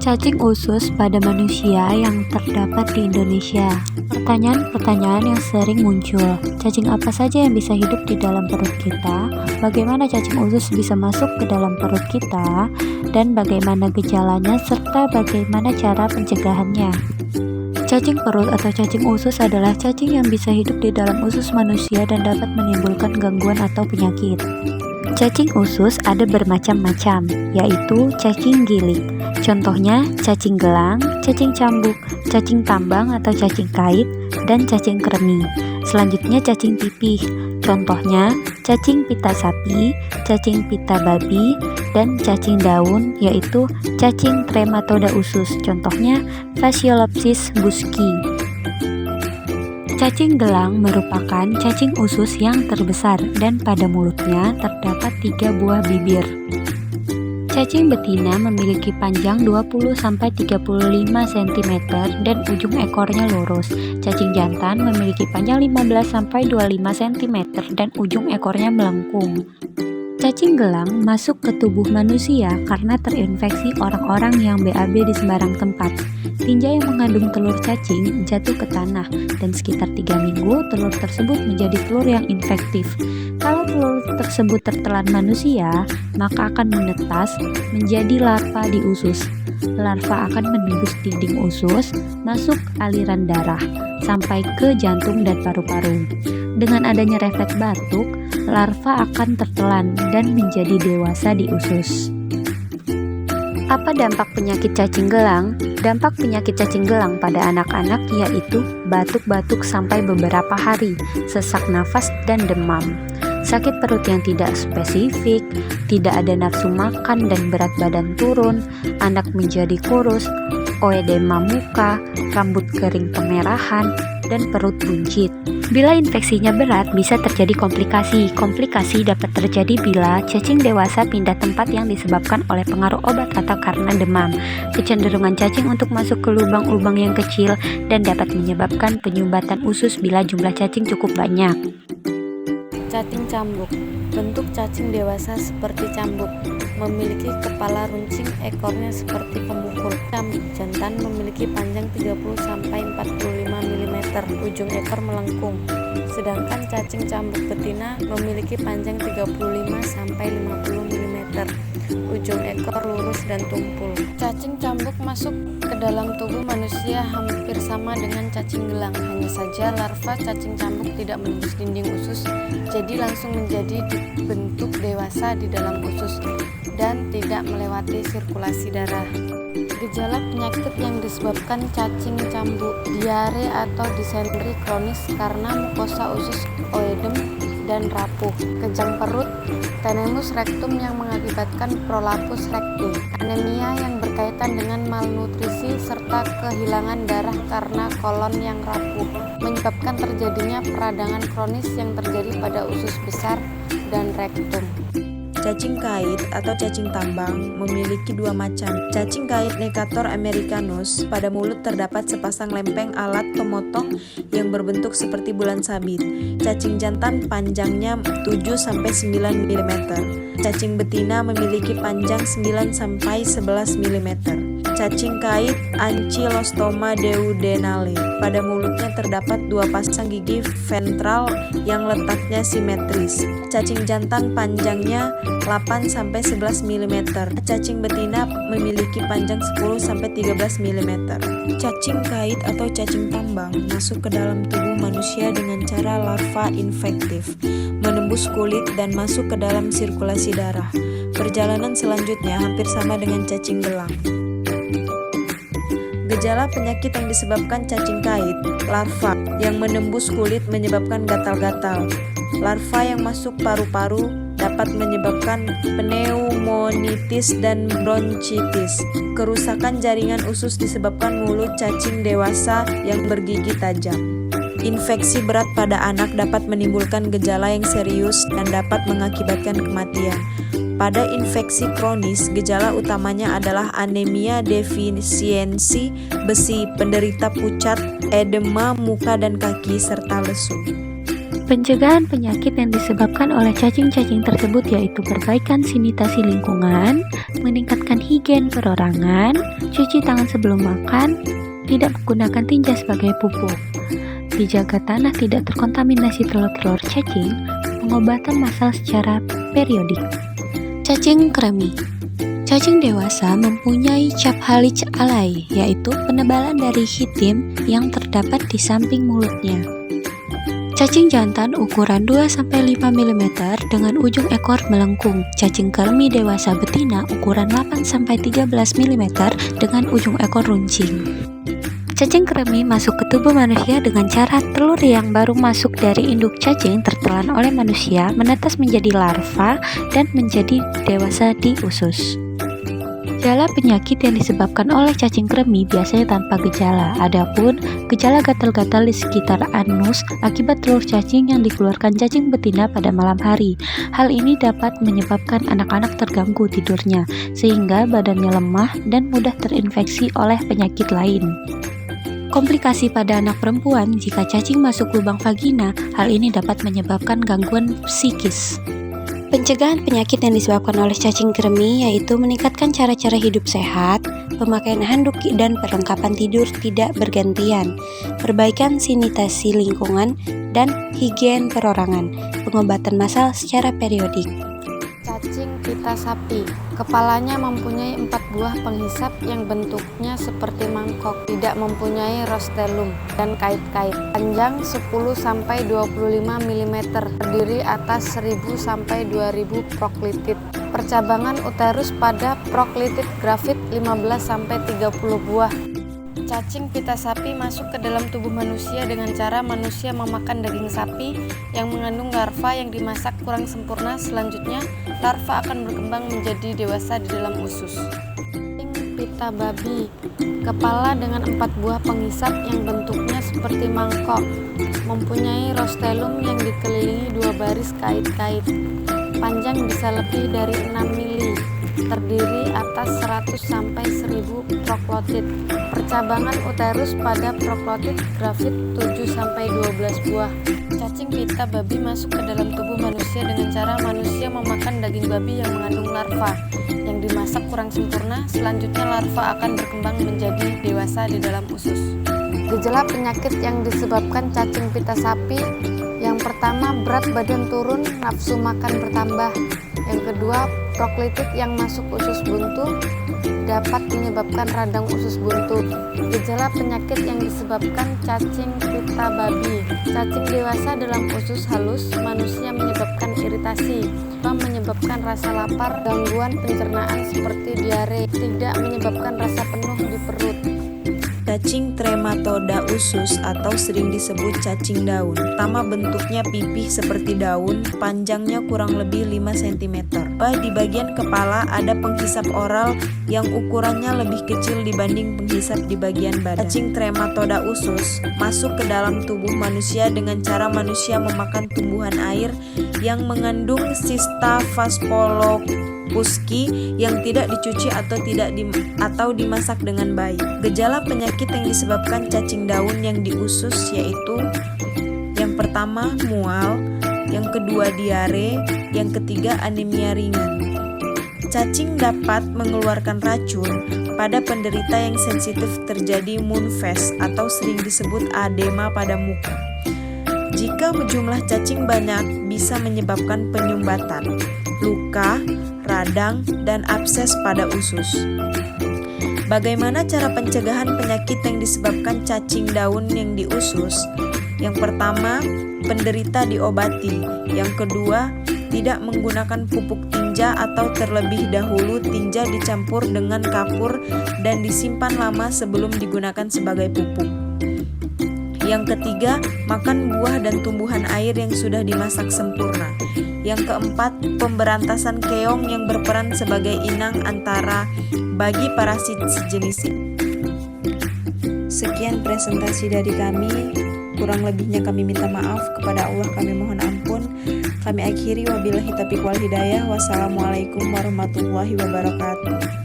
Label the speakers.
Speaker 1: Cacing usus pada manusia yang terdapat di Indonesia. Pertanyaan-pertanyaan yang sering muncul. Cacing apa saja yang bisa hidup di dalam perut kita? Bagaimana cacing usus bisa masuk ke dalam perut kita? Dan bagaimana gejalanya serta bagaimana cara pencegahannya? Cacing perut atau cacing usus adalah cacing yang bisa hidup di dalam usus manusia dan dapat menimbulkan gangguan atau penyakit. Cacing usus ada bermacam-macam, yaitu cacing gilik. Contohnya cacing gelang, cacing cambuk, cacing tambang atau cacing kait, dan cacing kremi. Selanjutnya cacing pipih. Contohnya cacing pita sapi, cacing pita babi, dan cacing daun, yaitu cacing trematoda usus. Contohnya Phaseolopsis busci. Cacing gelang merupakan cacing usus yang terbesar dan pada mulutnya terdapat 3 buah bibir. Cacing betina memiliki panjang 20-35 cm dan ujung ekornya lurus. Cacing jantan memiliki panjang 15-25 cm dan ujung ekornya melengkung. Cacing gelang masuk ke tubuh manusia karena terinfeksi orang-orang yang BAB di sembarang tempat. Tinja yang mengandung telur cacing jatuh ke tanah dan sekitar 3 minggu telur tersebut menjadi telur yang infektif. Kalau telur tersebut tertelan manusia, maka akan menetas menjadi larva di usus. Larva akan menembus dinding usus, masuk aliran darah, sampai ke jantung dan paru-paru. Dengan adanya refleks batuk, larva akan tertelan dan menjadi dewasa di usus. Apa dampak penyakit cacing gelang? Dampak penyakit cacing gelang pada anak-anak yaitu batuk-batuk sampai beberapa hari, sesak nafas, dan demam. Sakit perut yang tidak spesifik, tidak ada nafsu makan dan berat badan turun, anak menjadi kurus, oedema muka, rambut kering kemerahan, dan perut buncit. Bila infeksinya berat, bisa terjadi komplikasi. Komplikasi dapat terjadi bila cacing dewasa pindah tempat yang disebabkan oleh pengaruh obat atau karena demam. Kecenderungan cacing untuk masuk ke lubang-lubang yang kecil dan dapat menyebabkan penyumbatan usus bila jumlah cacing cukup banyak.
Speaker 2: Cacing cambuk. Bentuk cacing dewasa seperti cambuk, memiliki kepala runcing, ekornya seperti pemukul. Cambuk jantan memiliki panjang 30-45 mm, ujung ekor melengkung. Sedangkan cacing cambuk betina memiliki panjang 35-50 mm, ujung ekor lurus dan tumpul. Cacing cambuk masuk ke dalam tubuh manusia hampir sama dengan cacing gelang, hanya saja larva cacing cambuk tidak menembus dinding usus, jadi langsung menjadi bentuk dewasa di dalam usus dan tidak melewati sirkulasi darah. Gejala penyakit yang disebabkan cacing cambuk: diare atau disentri kronis karena mukosa usus oedem dan rapuh, kejang perut, tenemus rektum yang mengakibatkan prolapus rektum, anemia yang berkaitan dengan malnutrisi serta kehilangan darah karena kolon yang rapuh, menyebabkan terjadinya peradangan kronis yang terjadi pada usus besar dan rektum.
Speaker 3: Cacing kait atau cacing tambang memiliki 2 macam. Cacing kait Necator americanus, pada mulut terdapat sepasang lempeng alat pemotong yang berbentuk seperti bulan sabit. Cacing jantan panjangnya 7-9 mm. Cacing betina memiliki panjang 9-11 mm. Cacing kait Ancylostoma duodenale, pada mulutnya terdapat 2 pasang gigi ventral yang letaknya simetris. Cacing jantan panjangnya 8-11 mm. Cacing betina memiliki panjang 10-13 mm. Cacing kait atau cacing tambang masuk ke dalam tubuh manusia dengan cara larva infektif, menembus kulit dan masuk ke dalam sirkulasi darah. Perjalanan selanjutnya hampir sama dengan cacing gelang. Gejala penyakit yang disebabkan cacing kait: larva yang menembus kulit menyebabkan gatal-gatal. Larva yang masuk paru-paru dapat menyebabkan pneumonitis dan bronkitis. Kerusakan jaringan usus disebabkan mulut cacing dewasa yang bergigi tajam. Infeksi berat pada anak dapat menimbulkan gejala yang serius dan dapat mengakibatkan kematian. Pada infeksi kronis, gejala utamanya adalah anemia, defisiensi besi, penderita pucat, edema muka dan kaki, serta lesu.
Speaker 1: Pencegahan penyakit yang disebabkan oleh cacing-cacing tersebut yaitu perbaikan sanitasi lingkungan, meningkatkan higien perorangan, cuci tangan sebelum makan, tidak menggunakan tinja sebagai pupuk, dijaga tanah tidak terkontaminasi telur-telur cacing, pengobatan massal secara periodik. Cacing kremi. Cacing dewasa mempunyai cap halich alay, yaitu penebalan dari hitim yang terdapat di samping mulutnya. Cacing jantan ukuran 2-5 mm dengan ujung ekor melengkung. Cacing kremi dewasa betina ukuran 8-13 mm dengan ujung ekor runcing. Cacing kremi masuk ke tubuh manusia dengan cara telur yang baru masuk dari induk cacing tertelan oleh manusia menetas menjadi larva dan menjadi dewasa di usus. Gejala penyakit yang disebabkan oleh cacing kremi biasanya tanpa gejala. Adapun gejala gatal-gatal di sekitar anus akibat telur cacing yang dikeluarkan cacing betina pada malam hari. Hal ini dapat menyebabkan anak-anak terganggu tidurnya, sehingga badannya lemah dan mudah terinfeksi oleh penyakit lain. Komplikasi pada anak perempuan jika cacing masuk lubang vagina, hal ini dapat menyebabkan gangguan psikis. Pencegahan penyakit yang disebabkan oleh cacing kremi yaitu meningkatkan cara-cara hidup sehat, pemakaian handuk dan perlengkapan tidur tidak bergantian, perbaikan sanitasi lingkungan, dan higien perorangan, pengobatan massal secara periodik.
Speaker 2: Cacing pita sapi. Kepalanya mempunyai 4 buah penghisap yang bentuknya seperti mangkok, tidak mempunyai rostellum dan kait-kait. Panjang 10-25 mm, terdiri atas 1000-2000 proklitit. Percabangan uterus pada proklitit grafit 15-30 buah. Cacing pita sapi masuk ke dalam tubuh manusia dengan cara manusia memakan daging sapi yang mengandung larva yang dimasak kurang sempurna. Selanjutnya, larva akan berkembang menjadi dewasa di dalam usus. Cacing pita babi. Kepala dengan 4 buah penghisap yang bentuknya seperti mangkok, mempunyai rostellum yang dikelilingi 2 baris kait-kait. Panjang bisa lebih dari 6 mili. Terdiri atas 100-1000 proklotit. Percabangan uterus pada proklotit grafit 7-12 buah. Cacing pita babi masuk ke dalam tubuh manusia dengan cara manusia memakan daging babi yang mengandung larva yang dimasak kurang sempurna. Selanjutnya larva akan berkembang menjadi dewasa di dalam usus. Gejala penyakit yang disebabkan cacing pita sapi: yang pertama, berat badan turun, nafsu makan bertambah. Yang kedua, proklitit yang masuk usus buntu dapat menyebabkan radang usus buntu. Gejala penyakit yang disebabkan cacing pita babi: cacing dewasa dalam usus halus manusia menyebabkan iritasi, menyebabkan rasa lapar, gangguan pencernaan seperti diare, tidak menyebabkan rasa penuh di perut.
Speaker 3: Cacing trematoda usus atau sering disebut cacing daun. Pertama, bentuknya pipih seperti daun, panjangnya kurang lebih 5 cm. Di bagian kepala ada penghisap oral yang ukurannya lebih kecil dibanding penghisap di bagian badan. Cacing trematoda usus masuk ke dalam tubuh manusia dengan cara manusia memakan tumbuhan air yang mengandung Cysta phascolopusci yang tidak dicuci atau dimasak dengan baik. Gejala penyakit yang disebabkan cacing daun yang di usus yaitu: yang pertama, mual; yang kedua, diare; yang ketiga, anemia ringan. Cacing dapat mengeluarkan racun pada penderita yang sensitif terjadi moonfest atau sering disebut adema pada muka. Jika jumlah cacing banyak, bisa menyebabkan penyumbatan, luka, radang, dan abses pada usus. Bagaimana cara pencegahan penyakit yang disebabkan cacing daun yang di usus? Yang pertama, penderita diobati. Yang kedua, tidak menggunakan pupuk tinja atau terlebih dahulu tinja dicampur dengan kapur dan disimpan lama sebelum digunakan sebagai pupuk. Yang ketiga, makan buah dan tumbuhan air yang sudah dimasak sempurna. Yang keempat, pemberantasan keong yang berperan sebagai inang antara bagi parasit sejenis ini. Sekian presentasi dari kami. Kurang lebihnya kami minta maaf, kepada Allah kami mohon ampun. Kami akhiri, wabillahi taufiq wal hidayah. Wassalamualaikum warahmatullahi wabarakatuh.